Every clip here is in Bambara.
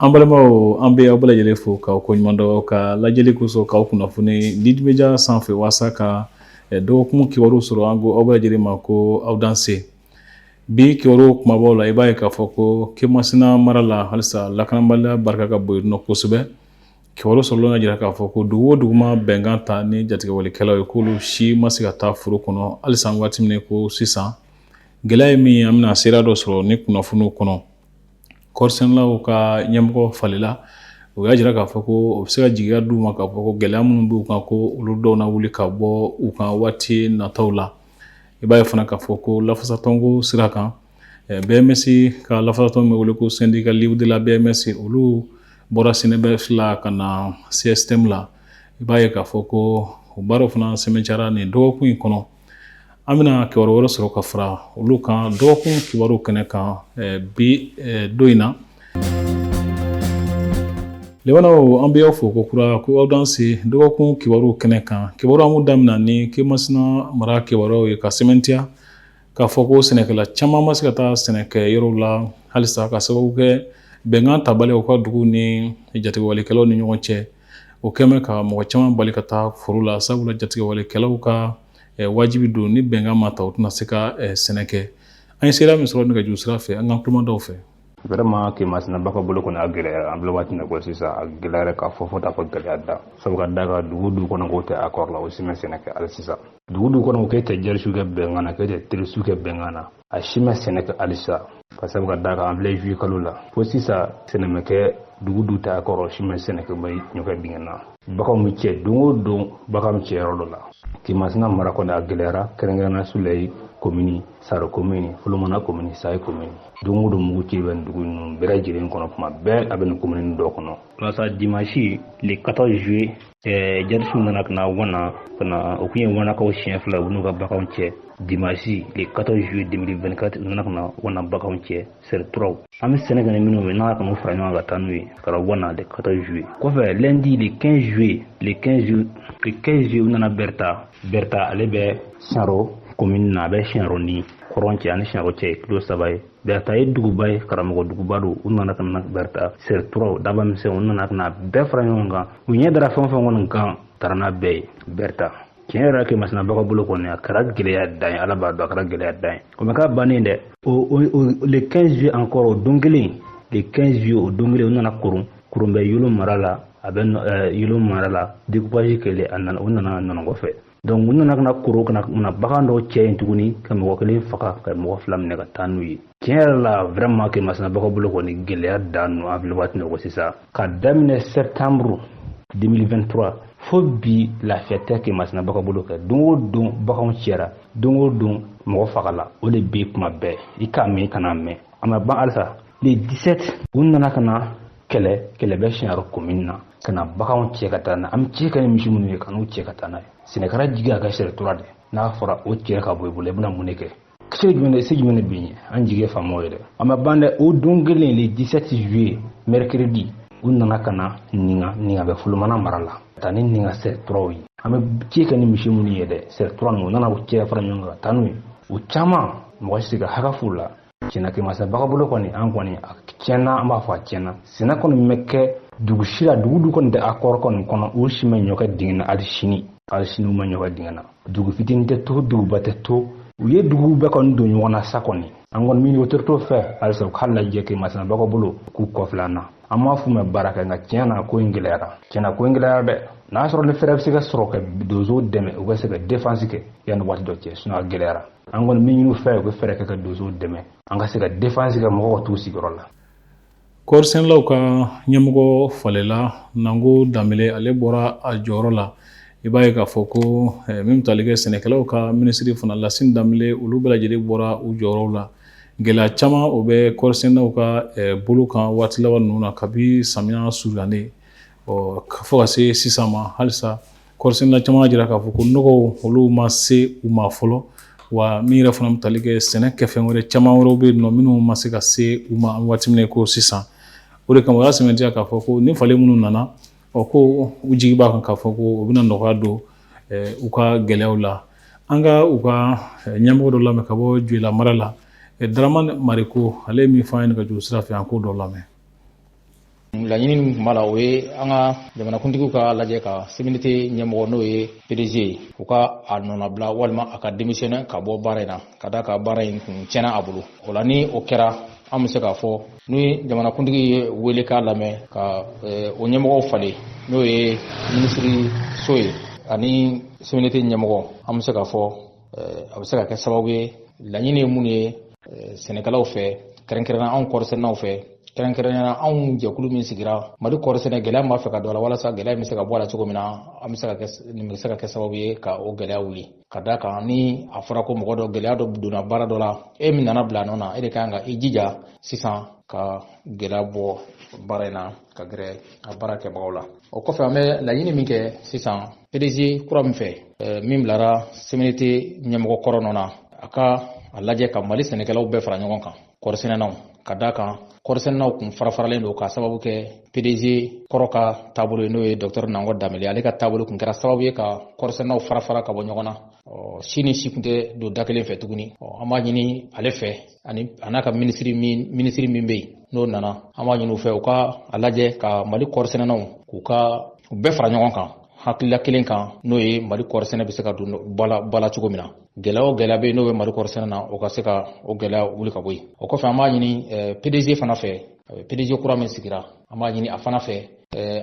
An balimaw an bɛ aw bɛɛ lajɛlen fo k'aw koɲuman dɔn ka lajɛli kosɔn k'aw kunnafoni Lead Media sanfɛ walasa ka dɔgɔkun kibaruw sɔrɔ an ko aw bɛɛ lajɛlen ma ko aw danse. Bi kibaruw kumabaw la i b'a ye k'a fɔ ko Kɛmasina mara la halisa lakanabaliya barika ka bon yen nɔ kosɛbɛ. Kibaru sɔrɔlen ka jira k'a fɔ ko dugu o dugu ma bɛnkan ta ni jatigɛwalekɛlaw ye k'olu si ma se ka taa foro kɔnɔ halisa waati min ko sisan gɛlɛya ye min ye an bɛna seereya dɔ sɔrɔ ni kunnafoniw kɔnɔ. Kɔɔrisɛnɛlaw ka ɲɛmɔgɔ falela o y'a jira k'a fɔ ko o bɛ se ka jigiya d'u ma k'a fɔ ko gɛlɛya minnu b'u kan ko olu dɔw na wuli ka bɔ u kan waati nataw la. I b'a ye fana k'a fɔ ko lafasatɔnko sira kan BMS ka lafasatɔn bɛ wele ko syndicat libre de la BMS olu bɔra SYNEBES la ka na CSTM la. I b'a ye k'a fɔ ko o baaraw fana sɛmɛntiyara nin dɔgɔkun in kɔnɔ. An bɛna kibaru wɛrɛ sɔrɔ ka fara olu kan dɔgɔkun kibaru kɛnɛ kan bi don in na. Lemanaw an bɛ aw fo ko kura ko aw danse dɔgɔkun kibaru kɛnɛ kan. Kibaru an b'u daminɛ ni Kɛmasina mara kibaruw ye ka sɛmɛntiya k'a fɔ ko sɛnɛkɛla caman ma se ka taa sɛnɛkɛ yɔrɔw la halisa ka sababu kɛ bɛnkan tabali u ka dugu ni jatigɛwalekɛlaw ni ɲɔgɔn cɛ. O kɛmɛ ka mɔgɔ caman bali ka taa foro la sabula jatigɛwalekɛlaw ka wajibi don ni bɛnkan ma ta u tɛna se ka sɛnɛ kɛ. An ye seereya min sɔrɔ nɛgɛjuru sira fɛ an ka kumamandaw fɛ. Vraiment Kɛmasina ba ka bolo kɔni a gɛlɛyara an filɛ waati min na ko sisan a gɛlɛyara k'a fɔ fo t'a fɔ gɛlɛya da sabu ka d'a kan dugu dugu kɔnɔ k'o tɛ accord la o si ma sɛnɛ kɛ hali sisan dugu dugu kɔnɔ k'e tɛ jɛrisu kɛ bɛnkan na k'e tɛ terisu kɛ bɛnkan na a si ma sɛnɛ kɛ hali sisan ka sabu ka d'a kan an filɛ juillet kalo la fo sisan sɛnɛ ma kɛ dugu dugu tɛ accord o si ma sɛnɛ kɛ ɲɔkɛ dingɛ na baganw bɛ cɛ don o don bagan bɛ cɛ yɔrɔ dɔ la Kɛmasina mara kɔni a gɛlɛyara kɛrɛnkɛrɛnnenya Sulɛyi commune Saro commune Folomana commune Sayi commune don o don mugu ci bɛ dugu ninnu bɛɛ lajɛlen kɔnɔ kuma bɛɛ a bɛ nin commune dɔ kɔnɔ walasa dimanche le 14 juillet jadisiw nana ka na Wana o kun ye Wanakaw siɲɛ fila u n'u ka baganw cɛ dimanche le 14 juillet 2024 u nana ka na Wana baganw cɛ serturaw an bɛ sɛnɛ kɛ ni minnu ye n'an ka n'u fara ɲɔgɔn kan ka taa n'u ye ka na Wana le 14 juillet kɔfɛ lundi le 15 juillet u nana Berta ale bɛ Saro commune na a bɛ Siɲaro ni Kɔrɔn cɛ ani Siɲaro cɛ kilo 3 ye Berta ye duguba ye karamɔgɔ duguba don u nana ka na Berta serturaw daba misɛnw u nana ka na bɛɛ fara ɲɔgɔn kan u ɲɛ dara fɛn o fɛn kɔni kan taara n'a bɛɛ ye Berta tiɲɛ yɛrɛ Kɛmasina baga bolo kɔni a kɛra gɛlɛya dan ye ala b'a dɔn a kɛra gɛlɛya dan ye o ma k'a bannen dɛ le 15 juillet encore o don kelen le 15 juillet o don kelen u nana kurun bɛ Yolo mara la a bɛ Yolo mara la découpage kɛlen a nana u nana Nɔnɔnkɔ fɛ donc u nana ka na koro ka na bagan dɔw cɛ yen tuguni ka mɔgɔ kelen faga ka mɔgɔ fila minɛ ka taa n'u ye tiɲɛ yɛrɛ la vraiment Kɛmasina baga bolo kɔni gɛlɛya dan n'u an filɛ waati min na ko sisan ka daminɛ septembre 2023 fo bi lafiya tɛ Kɛmasina baga bolo kɛ don o don baganw cɛra don o don mɔgɔ fagala o de bɛ kuma bɛɛ i k'a mɛn i kana mɛn a ma ban halisa le 17 u nana ka na kɛlɛ bɛ Siɲaro commune na ka na baganw cɛ ka taa n'a an bɛ ci kɛ ni misi minnu ye ka n'u cɛ ka taa n'a ye sɛnɛkɛla jigi a ka sertura de n'a fɔra o cɛ ka bɔ i bolo i bɛna mun de kɛ se jumɛn de bɛ yen an jigi ye faamaw ye dɛ a ma ban dɛ o don kelen le 17 juillet mercredi u nana ka na Ninga bɛ Folomana mara la ka taa ni Ninga serturaw ye an bɛ ci kɛ ni misi minnu ye dɛ sertura ninnu u nana u cɛ fara ɲɔgɔn kan ka taa n'u ye o caman mɔgɔ si se ka hakɛ f'u la tiɲɛna Kɛmasina baga bolo kɔni an kɔni a tiɲɛna an b'a fɔ a tiɲɛna sɛnɛ kɔni bɛ kɛ dugu si la dugu kɔni tɛ accord kɔni kɔnɔ u si ma ɲɔkɛ dingɛ na hali sini u ma ɲɔkɛ dingɛ na dugu fitinin tɛ to duguba tɛ to u ye dugu bɛɛ kɔni don ɲɔgɔn na sa kɔni an kɔni min autorité fɛ halisa u k'a lajɛ Kɛmasina baga bolo k'u kɔfilɛ an na an m'a f'u mɛn baara kɛ nka tiɲɛna ko in gɛlɛyara dɛ n'a sɔrɔ ni fɛɛrɛ bɛ se ka sɔrɔ ka donsow dɛmɛ u bɛ se ka défense kɛ yanni waati dɔ cɛ sinon a gɛlɛyara an kɔni min ɲini fɛ u bɛ fɛɛrɛ kɛ ka donsow dɛmɛ an ka se ka défense kɛ mɔgɔw ka t'u sigiyɔrɔ la. Kɔɔrisɛnɛlaw ka ɲɛmɔgɔ falela Nango Danbele ale bɔra a jɔyɔrɔ la i b'a ye k'a fɔ ko min bɛ tali kɛ sɛnɛkɛlaw ka ministre fana Lasine Danbele olu bɛɛ lajɛlen bɔra u jɔyɔrɔw la gɛlɛya caman o bɛ kɔɔrisɛnɛlaw ka bolo kan waati laban ninnu na kabi samiya surunyalen fo ka se sisan ma halisa kɔɔrisɛnɛla caman jira k'a fɔ ko nɔgɔw olu ma se u ma fɔlɔ wa min yɛrɛ fana bɛ tali kɛ sɛnɛ kɛfɛn wɛrɛ caman wɛrɛw bɛ yen nɔ minnu ma se ka se u ma waati min ko sisan o de kama o y'a sɛmɛntiya k'a fɔ ko ni falen minnu nana ko u jigi b'a kan k'a fɔ ko u bɛna nɔgɔya don u ka gɛlɛyaw la an ka u ka ɲɛmɔgɔ dɔ lamɛn ka bɔ Joyila mara la Daramani Mariko ale ye min fɔ an ye nɛgɛjuru sira fɛ an k'o dɔ lamɛn. laɲini min tun b'a la o ye an ka jamanakuntigiw ka lajɛ ka CMDT ɲɛmɔgɔ n'o ye PDG u ka a nɔnabila walima a ka démissionner ka bɔ baara in na ka da ka baara in kun tiɲɛna a bolo. O la ni o kɛra an bɛ se k'a fɔ ni jamanakuntigi ye wele k'a lamɛn ka o ɲɛmɔgɔw falen n'o ye minisiri so ye ani CMDT ɲɛmɔgɔ an bɛ se k'a fɔ a bɛ se ka kɛ sababu ye laɲini ye mun ye sɛnɛkɛlaw fɛ kɛrɛnkɛrɛnnenya anw kɔɔrisɛnɛnaw fɛ kɛrɛnkɛrɛnnenya anw jɛkulu min sigira Mali kɔɔrisɛnɛ gɛlɛya b'a fɛ ka don a la walasa gɛlɛya bɛ se ka bɔ a la cogo min na an bɛ se ka kɛ sababu ye ka o gɛlɛya wuli ka da kan ni a fɔra ko mɔgɔ dɔ gɛlɛya dɔ donna baara dɔ la e min nana bila a nɔ na e de kan ka i jija sisan ka gɛlɛya bɔ baara in na ka gɛrɛ a baara kɛbagaw la. O kɔfɛ an bɛ laɲini min kɛ sisan PDG kura min fɛ min bilara CMDT ɲɛmɔgɔ kɔrɔ nɔ na a ka a lajɛ ka Mali sɛnɛkɛlaw bɛɛ fara ɲɔgɔn kan kɔɔrisɛnɛnaw ka da kan kɔɔrisɛnɛnaw kun farafaralen don ka sababu kɛ PDG kɔrɔ ka taabolo ye n'o ye Dr Nangɔ Danbɛlɛ ale ka taabolo kun kɛra sababu ye ka kɔɔrisɛnɛnaw fara ka bɔ ɲɔgɔn na si ni si kun tɛ don da kelen fɛ tuguni an b'a ɲini ale fɛ ani a n'a ka minisiri min bɛ yen n'o nana an b'a ɲini u fɛ u ka a lajɛ ka Mali kɔɔrisɛnɛnaw u bɛɛ fara ɲɔgɔn kan hakilila kelen kan n'o ye Mali kɔɔrisɛnɛ bɛ se ka don bala cogo min na gɛlɛya o gɛlɛya bɛ yen n'o bɛ Mali kɔɔrisɛnɛ na o ka se ka o gɛlɛya wuli ka bɔ yen. O kɔfɛ an b'a ɲini PDG fana fɛ PDG kura min sigira an b'a ɲini a fana fɛ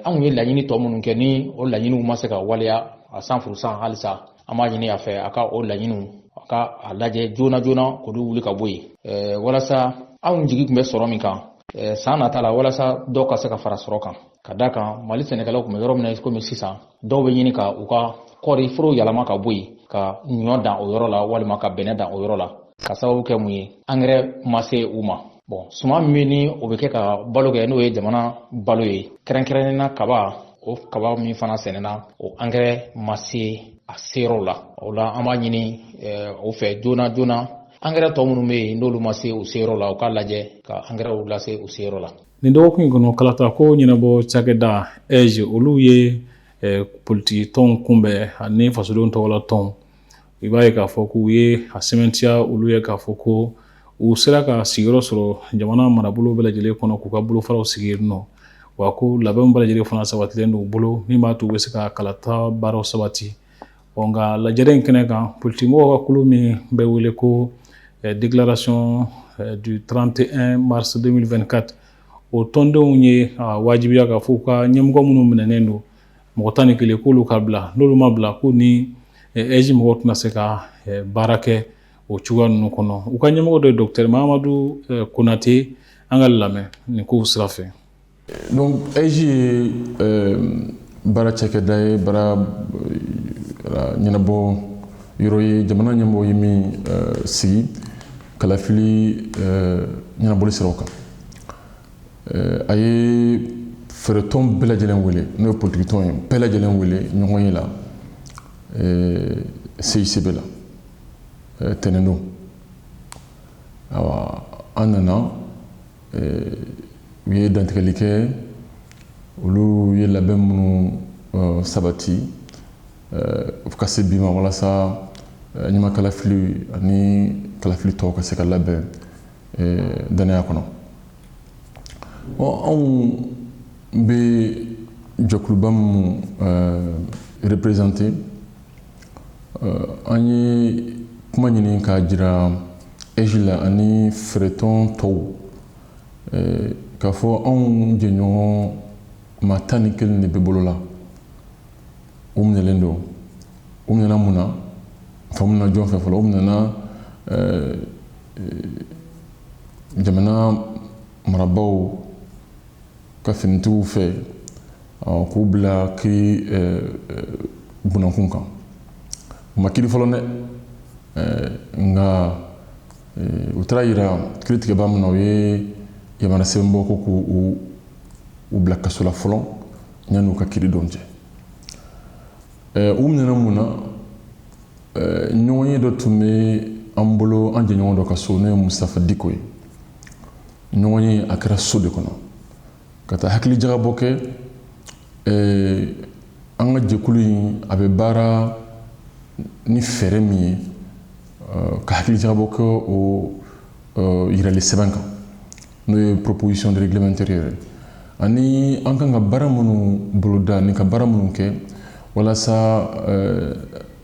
anw ye laɲini tɔ minnu kɛ ni o laɲiniw ma se ka waleya a san furusan halisa an b'a ɲini a fɛ a ka o laɲiniw a ka a lajɛ joona k'olu wuli ka bɔ yen walasa anw jigi tun bɛ sɔrɔ min kan san nata la walasa dɔw ka se ka fara sɔrɔ kan ka da kan Mali sɛnɛkɛlaw tun bɛ yɔrɔ min na komi sisan dɔw bɛ ɲini ka u ka kɔɔri foro yɛlɛma ka bɔ yen ka ɲɔ dan o yɔrɔ la walima ka bɛnɛ dan o yɔrɔ la ka sababu kɛ mun ye engrais ma se u ma. Suman min ni o bɛ kɛ ka balo kɛ n'o ye jamana balo ye kɛrɛnkɛrɛnnena kaba o kaba min fana sɛnɛna o engrais ma se a seyɔrɔ la o la an b'a ɲini o fɛ joona engrais tɔ minnu bɛ yen n'olu ma se u seyɔrɔ la u k'a lajɛ ka engrais lase u seyɔrɔ la. Nin dɔgɔkun in kɔnɔ kalata ko ɲɛnabɔ cakɛda EJ olu ye politiki tɔnw kunbɛn ani fasodenw tɔgɔla tɔnw i b'a ye k'a fɔ k'u ye a sɛmɛntiya olu ye k'a fɔ ko u sera ka sigiyɔrɔ sɔrɔ jamana marabolo bɛɛ lajɛlen kɔnɔ k'u ka bolofaraw sigi yen nɔ wa ko labɛnw bɛɛ lajɛlen fana sabatilen don u bolo min b'a to u bɛ se ka kalata baaraw sabati. Nka lajɛrɛ in kɛnɛ kan politigimɔgɔw ka kulu min bɛ wele ko déclaration du 31 mars 2024 o tɔndenw ye wajibiya k'a fɔ ka ɲɛmɔgɔ minnu minɛnen don mɔgɔ 11 k'olu ka bila n'olu ma bila ko ni EJ mɔgɔw tɛna se ka baara kɛ o cogoya ninnu kɔnɔ u ka ɲɛmɔgɔ dɔ ye Dr Mahamadu Konate an ka lamɛn nin kow sira fɛ. Donc EJ ye baara cakɛda ye baara ɲɛnabɔ yɔrɔ ye jamana ɲɛmɔgɔ ye min sigi kalafili ɲɛnabɔli siraw kan. A ye fɛɛrɛtɔn bɛɛ lajɛlen wele n'o ye politiki tɔn ye bɛɛ lajɛlen wele ɲɔgɔn ye la CICB la tɛnɛndon an nana u ye dantigɛli kɛ olu ye labɛn minnu sabati ka se bi ma walasa ɲamakalafili ani kalafili tɔw ka se ka labɛn danaya kɔnɔ. Anw bɛ jɛkuluba minnu représenté an ye kuma ɲini k'a jira EJ la ani fɛɛrɛtɔn tɔw k'a fɔ anw jɛɲɔgɔn maa 11 de bɛ bolo la u minɛlen don u minɛna mun na faamuna jɔn fɛ fɔlɔ u minɛna jamana marabaw ka finitigiw fɛ k'u bila kiri bunakun kan u ma kiri fɔlɔ dɛ nka u taara yira kiri tigɛba min na u ye yamana sɛbɛnbɔ ko k'u bila kaso la fɔlɔ yanni u ka kiri dɔn cɛ u minɛna mun na ɲɔgɔn ye dɔ tun bɛ an bolo an jɛɲɔgɔn dɔ ka so n'o ye Musafa Diko ye ɲɔgɔn ye a kɛra so de kɔnɔ ka taa hakilijagabɔ kɛ an ka jɛkulu in a bɛ baara ni fɛɛrɛ min ye ka hakilijagabɔ kɛ o yirali sɛbɛn kan n'o ye proposition de règlement intérieur ani an kan ka baara minnu boloda ni ka baara minnu kɛ walasa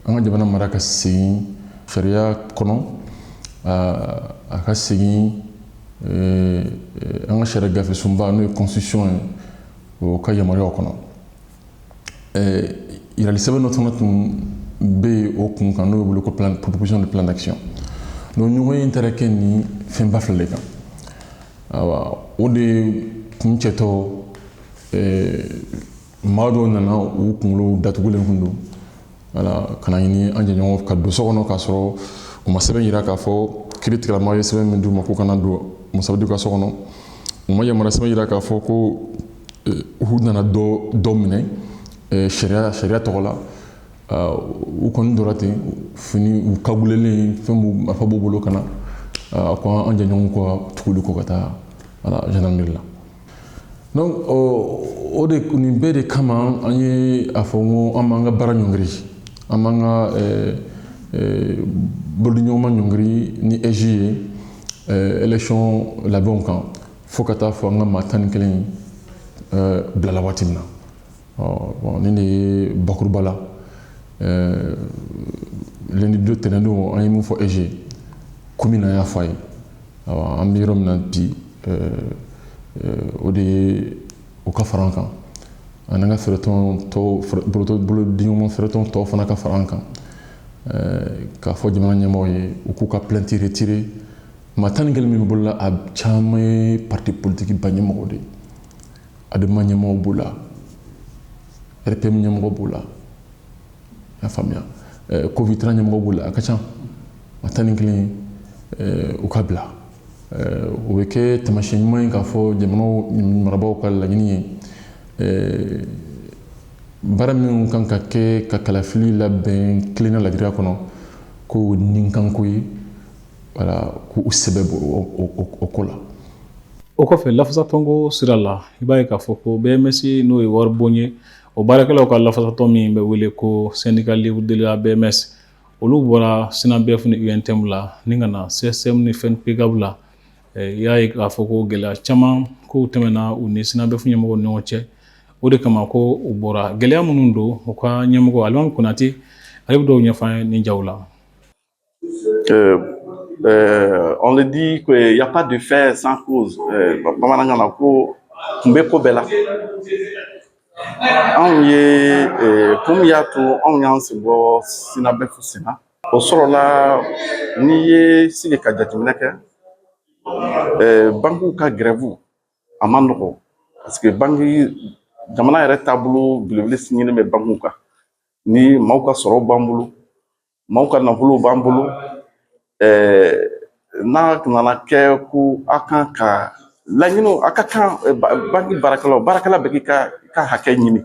an ka jamana mara ka segin sariya kɔnɔ a ka segin an ka sariya gafe sunba n'o ye constitution ye o ka yamaruyaw kɔnɔ yirali sɛbɛn dɔ fana tun bɛ yen o kun kan n'o ye wele ko proposition de plan d'action donc ɲɔgɔn ye taara kɛ ni fɛnba fila de kan o de kun cɛtɔ maa dɔw nana u kunkolo datugulen kun don wala kana ɲini an jɛɲɔgɔn ka don so kɔnɔ k'a sɔrɔ u ma sɛbɛn yira k'a fɔ kiiri tigɛlama ye sɛbɛn min d'u ma k'u kana don musabudu ka so kɔnɔ u ma yamaruya sɛbɛn yira k'a fɔ ko u nana dɔ minɛ sariya tɔgɔ la u kɔni dɔra ten fini u kagulelen fɛn b'u marifa b'u bolo ka na ko an jɛɲɔgɔnw ka tuguli kɔ ka taa gendarmerie la donc o de nin bɛɛ de kama an ye a fɔ ko an b'an ka baara ɲɔngiri an b'an ka boloɲɔgɔnma ɲɔngiri ni EJ ye élection labɛnw kan fo ka taa fɔ an ka maa 11 bilala waati min na bon nin de ye bakuruba la lundi don tɛnɛndon an ye mun fɔ EJ komi na y'a fɔ a ye an bɛ yɔrɔ min na bi o de ye o ka fara an kan an ka fɛɛrɛtɔn tɔw bolodiɲɔgɔnma fɛɛrɛtɔn tɔw fana ka fara an kan k'a fɔ jamana ɲɛmɔgɔw ye u k'u ka plainte retirer maa 11 min bɛ bolola a caman ye parti politique ba ɲɛmɔgɔw de ye ADEMA ɲɛmɔgɔw b'o la RPM ɲɛmɔgɔ b'o la y'a faamuya COVITRA ɲɛmɔgɔ b'o la a ka ca maa 11 u ka bila o bɛ kɛ taamasiyɛn ɲuman ye k'a fɔ jamana marabaaw ka laɲini ye baara minnu kan ka kɛ ka kalafili labɛn kilenna ladiriya kɔnɔ k'o nin kanko ye wala k'u sɛbɛ o ko la. o kɔfɛ lafasatɔnko sira la i b'a ye k'a fɔ ko BMS n'o ye waribon ye o baarakɛlaw ka lafasatɔn min bɛ wele ko syndicat libre de la BMS olu bɔra SYNABF ni UNTM la ni ka na CSM ni FENPEGAB la i y'a ye k'a fɔ ko gɛlɛya caman kow tɛmɛna u ni SYNABF ɲɛmɔgɔw ni ɲɔgɔn cɛ o de kama ko u bɔra gɛlɛya minnu don u ka ɲɛmɔgɔ Alimami Konate ale bɛ dɔw ɲɛfɔ an ye nin jaw la. On le dit qu'il n'y a pas de fait sans cause. Bamanankan ko kun bɛ ko bɛɛ la. Anw ye kun min y'a to anw y'an senbɔ SYNABF senna o sɔrɔla n'i ye sigi ka jateminɛ kɛ bankiw ka grève a ma nɔgɔ parce que jamana yɛrɛ taabolo belebele ɲini bɛ bankiw kan ni maaw ka sɔrɔ b'an bolo maaw ka nafolow b'an bolo n'a nana kɛ ko a kan ka laɲiniw a ka kan banki baarakɛla bɛ k'i ka hakɛ ɲini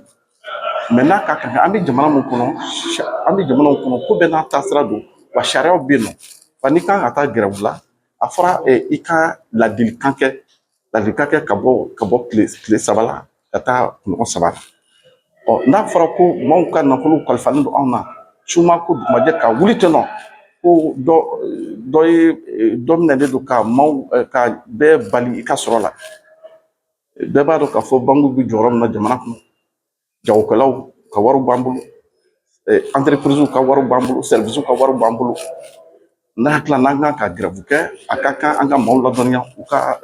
mais n'a ka kan an bɛ jamana min kɔnɔ ko bɛɛ n'a taasira don wa sariyaw bɛ yen nɔ wa n'i kan ka taa grève la a fɔra i ka ladilikan kɛ ka bɔ tile 3 la ka taa ɲɔgɔn 3 la n'a fɔra ko maaw ka nafolo kalifalen don anw na suma ko dugumajɛ ka wuli ten nɔ ko dɔ minɛlen don ka bɛɛ bali i ka sɔrɔ la bɛɛ b'a dɔn k'a fɔ bankiw bɛ jɔyɔrɔ min na jamana kɔnɔ jagokɛlaw ka wariw b'an bolo entreprises ka wariw b'an bolo services ka wariw b'an bolo n'a hakili la n'an kan ka grève kɛ a ka kan an ka maaw ladɔnniya u ka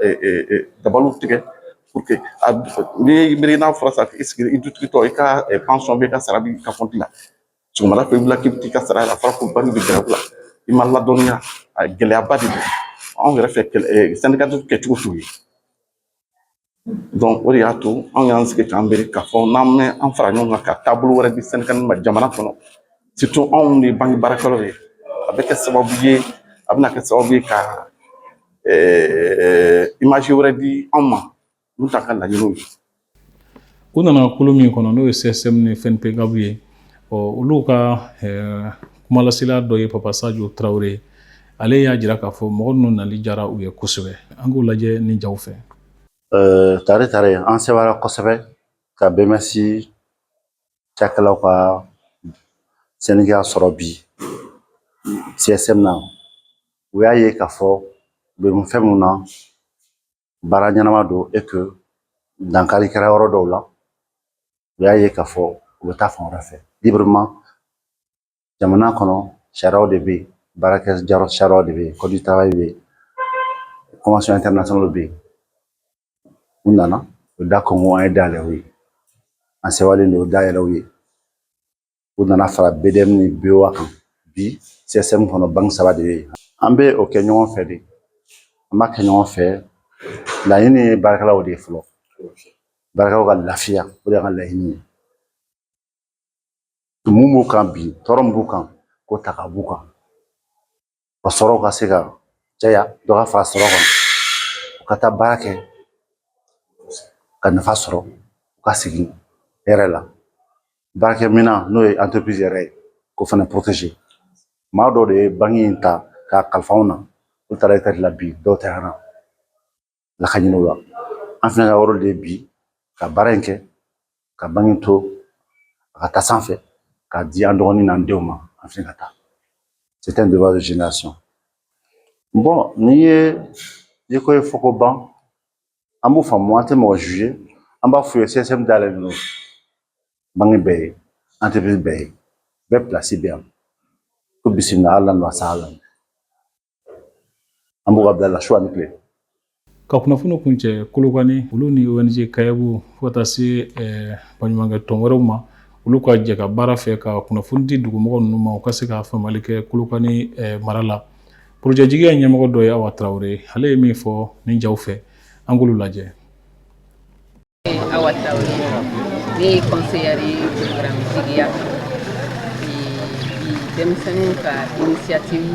dabaliw tigɛ pour que ni miiri n'a fɔra sa k'i sigi i dutigitɔ i ka pension bɛ i ka sara b'i ka compte la sɔgɔmada fɛ i wulila k'i bɛ t'i ka sara la a fɔra ko banque bɛ grève la i ma ladɔnniya a gɛlɛyaba de don anw yɛrɛ fɛ syndicat kɛcogo t'o ye donc o de y'a to anw y'an sigi k'an bere k'a fɔ n'an bɛ an fara ɲɔgɔn kan ka taabolo wɛrɛ di syndicat ma jamana kɔnɔ surtout anw de ye banque baarakɛlaw ye a bɛ kɛ sababu ye a bɛna kɛ sababu ye ka image wɛrɛ di anw ma n'u t'a ka laɲiniw ye. u nana kolo min kɔnɔ n'o ye CSM ni FENPEGAB ye olu ka kumalasila dɔ ye Papa Sadio Traoré ale y'a jira k'a fɔ mɔgɔ ninnu nali jara u ye kosɛbɛ an k'u lajɛ nin jaw fɛ. Tare an sɛbɛnna kosɛbɛ ka BMS cakɛlaw ka syndicat sɔrɔ bi CSM na u y'a ye k'a fɔ u bɛ fɛn mun na baara ɲɛnama don et que dankari kɛra yɔrɔ dɔw la u y'a ye k'a fɔ u bɛ taa fan wɛrɛ fɛ librement jamana kɔnɔ sariyaw de bɛ yen baarakɛ sariyaw de bɛ yen code du travail bɛ yen convention internationale bɛ yen u nana u da kɔngɔ an ye dayɛlɛ u ye an sɛbɛnlen don u dayɛlɛ u ye u nana fara BDM ni BOA kan bi CSM kɔnɔ banque saba de bɛ yen an bɛ o kɛ ɲɔgɔn fɛ de an b'a kɛ ɲɔgɔn fɛ laɲini ye baarakɛlaw de ye fɔlɔ baarakɛlaw ka lafiya o de y'an ka laɲini ye mun b'u kan bi tɔɔrɔ min b'u kan k'o ta ka b'u kan ka sɔrɔ ka se ka caya dɔ ka fara sɔrɔ kan u ka taa baara kɛ ka nafa sɔrɔ u ka segin hɛrɛ la baarakɛminɛn n'o ye entreprise yɛrɛ ye k'o fana protéger maa dɔw de ye banque in ta k'a kalifa anw na olu taara retraite la bi dɔw tɛ na la ka ɲin'u la an fana ka yɔrɔ de ye bi ka baara in kɛ ka banque in to a ka taa sanfɛ k'a di an dɔgɔnin n'an denw ma an fana ka taa c'est un devoir de génération bon n'i ye ko ye fɔ ko ban an b'u faamu an tɛ mɔgɔ juger an b'a f'u ye CSM dayɛlɛlen don banque bɛɛ ye entreprise bɛɛ ye bɛɛ place bɛ yan ko bisimila Ala n'o sahala an b'u ka bila la su ani tile ka kunnafoni kun cɛ Kolokani olu ni ONG Kayabu fo ka taa se baɲumankɛ tɔn wɛrɛw ma olu ka jɛ ka baara fɛ ka kunnafoni di dugumɔgɔ ninnu ma u ka se ka faamali kɛ Kolokani mara la projet jigiya ɲɛmɔgɔ dɔ ye Awa Tarawele ale ye min fɔ nin jaw fɛ an k'olu lajɛ. Awa Tarawele ne ye conseillère ye programme jigiya denmisɛnninw ka initiative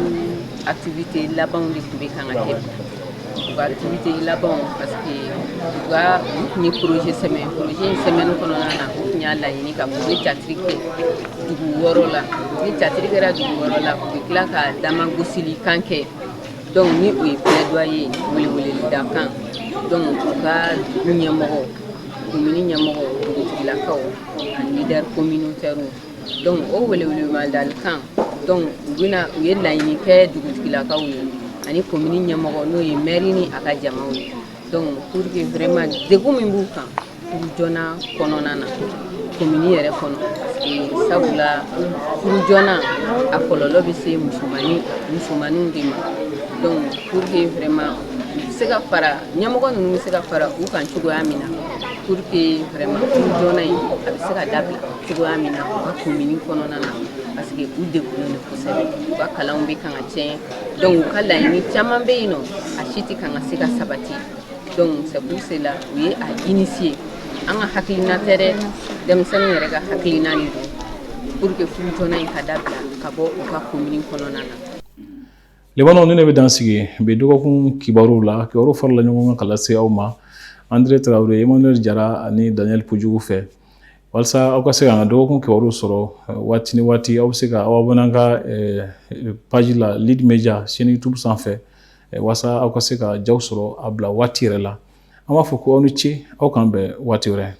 activité labanw de tun bɛ kan ka kɛ u ka activité labanw parce que u tun ye projet sɛmɛ projet in sɛmɛni kɔnɔna na u tun y'a laɲini ka fɔ u bɛ catiri kɛ dugu 6 la ni catiri kɛra dugu 6 la u bɛ tila ka damagosili kan kɛ donc ni o ye plaidoyer weleweleda kan donc u ka ɲɛmɔgɔ commune ɲɛmɔgɔ dugutigilakaw ani leader communautaire donc o welewelemadali kan donc u ye laɲini kɛ dugutigilakaw ye ani commune ɲɛmɔgɔ n'o ye maire ni a ka jamaw ye donc pour que vraiment degun min b'u kan furu joona kɔnɔna na commune yɛrɛ kɔnɔ sabula furu joona a kɔlɔlɔ bɛ se musomaninw de ma donc pour que vraiment se ka fara ɲɛmɔgɔ ninnu bɛ se ka fara u kan cogoya min na pour que vraiment furu joona in a bɛ se ka dabila cogoya min na u ka commune kɔnɔna na parce que u degunnen don kosɛbɛ u ka kalanw bɛ kan ka tiɲɛ donc u ka laɲini caman bɛ yen nɔ a si tɛ kan ka se ka sabati donc c'est pour cela u ye a initier an ka hakilina tɛ dɛ denmisɛnninw yɛrɛ ka hakilina de don pour que furu joona in ka dabila ka bɔ u ka commune kɔnɔna na. Lebanon ne bɛ dan sigi bi dɔgɔkun kibaruw la kibaruw farala ɲɔgɔn kan ka lase aw ma André Traoré Emmanuel Jara ani Daniel Pujugu fɛ walasa aw ka se ka an ka dɔgɔkun kibaruw sɔrɔ waati ni waati aw bɛ se ka aw abonner an ka page la Lead Media chaîne YouTube sanfɛ walasa aw ka se ka jaw sɔrɔ a bila waati yɛrɛ la an b'a fɔ ko aw ni ce aw k'an bɛn waati wɛrɛ.